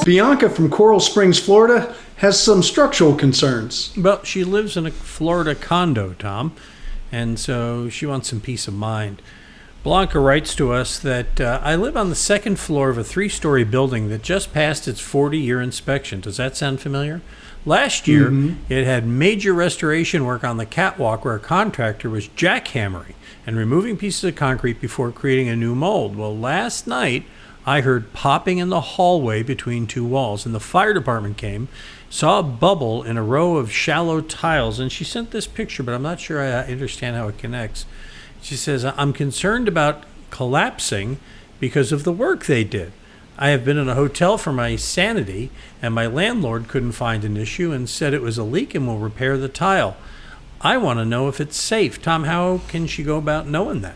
Bianca from Coral Springs, Florida, has some structural concerns. Well, she lives in a Florida condo, Tom, and so she wants some peace of mind. Blanca writes to us that I live on the second floor of a 3-story building that just passed its 40-year inspection. Does that sound familiar? Last year, it had major restoration work on the catwalk where a contractor was jackhammering and removing pieces of concrete before creating a new mold. Well, last night, I heard popping in the hallway between 2 walls, and the fire department came, saw a bubble in a row of shallow tiles, and she sent this picture, but I'm not sure I understand how it connects. She says, I'm concerned about collapsing because of the work they did. I have been in a hotel for my sanity, and my landlord couldn't find an issue and said it was a leak and will repair the tile. I want to know if it's safe. Tom, how can she go about knowing that?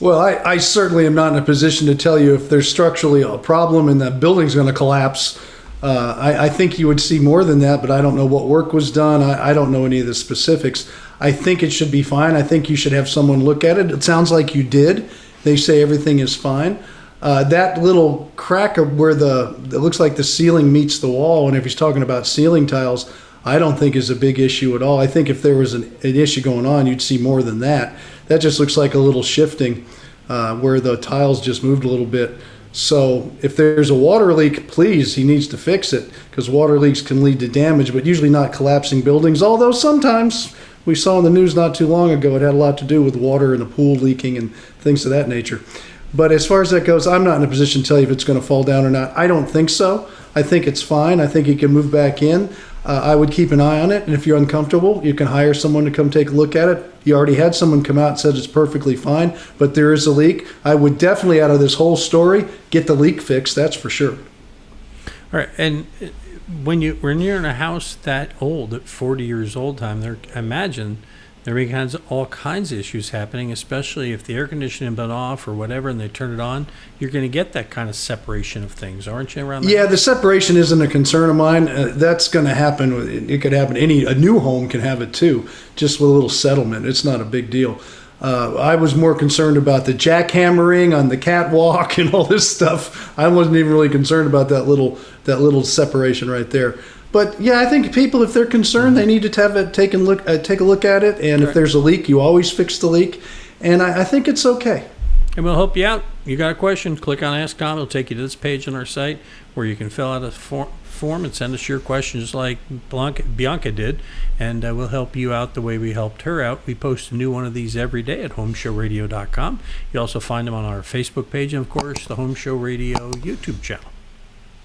Well, I certainly am not in a position to tell you if there's structurally a problem and that building's going to collapse. I think you would see more than that, but I don't know what work was done. I don't know any of the specifics. I think it should be fine. I think you should have someone look at it. It sounds like you did. They say everything is fine. That little crack of where it looks like the ceiling meets the wall, and if he's talking about ceiling tiles, I don't think is a big issue at all. I think if there was an issue going on, you'd see more than that. That just looks like a little shifting where the tiles just moved a little bit. So if there's a water leak, please, he needs to fix it, because water leaks can lead to damage, but usually not collapsing buildings, although sometimes we saw in the news not too long ago it had a lot to do with water in a pool leaking and things of that nature. But as far as that goes, I'm not in a position to tell you if it's going to fall down or not. I don't think so. I think it's fine. I think you can move back in. I would keep an eye on it, and if you're uncomfortable, you can hire someone to come take a look at it. You already had someone come out and said it's perfectly fine, but there is a leak. I would definitely, out of this whole story, get the leak fixed, that's for sure. All right, and when you're in a house that old, at 40 years old, I imagine there are all kinds of issues happening, especially if the air conditioning has been off or whatever and they turn it on. You're going to get that kind of separation of things, aren't you, around that? Yeah, the separation isn't a concern of mine. That's going to happen. It could happen. A new home can have it too, just with a little settlement. It's not a big deal. I was more concerned about the jackhammering on the catwalk and all this stuff. I wasn't even really concerned about that little separation right there. But yeah, I think people, if they're concerned, they need to have it take a look at it. And if there's a leak, you always fix the leak. And I think it's okay. And we'll help you out. You got a question, click on Ask Tom. It'll take you to this page on our site where you can fill out a form and send us your questions like Bianca did. And we'll help you out the way we helped her out. We post a new one of these every day at HomeShowRadio.com. You also find them on our Facebook page and, of course, the Home Show Radio YouTube channel.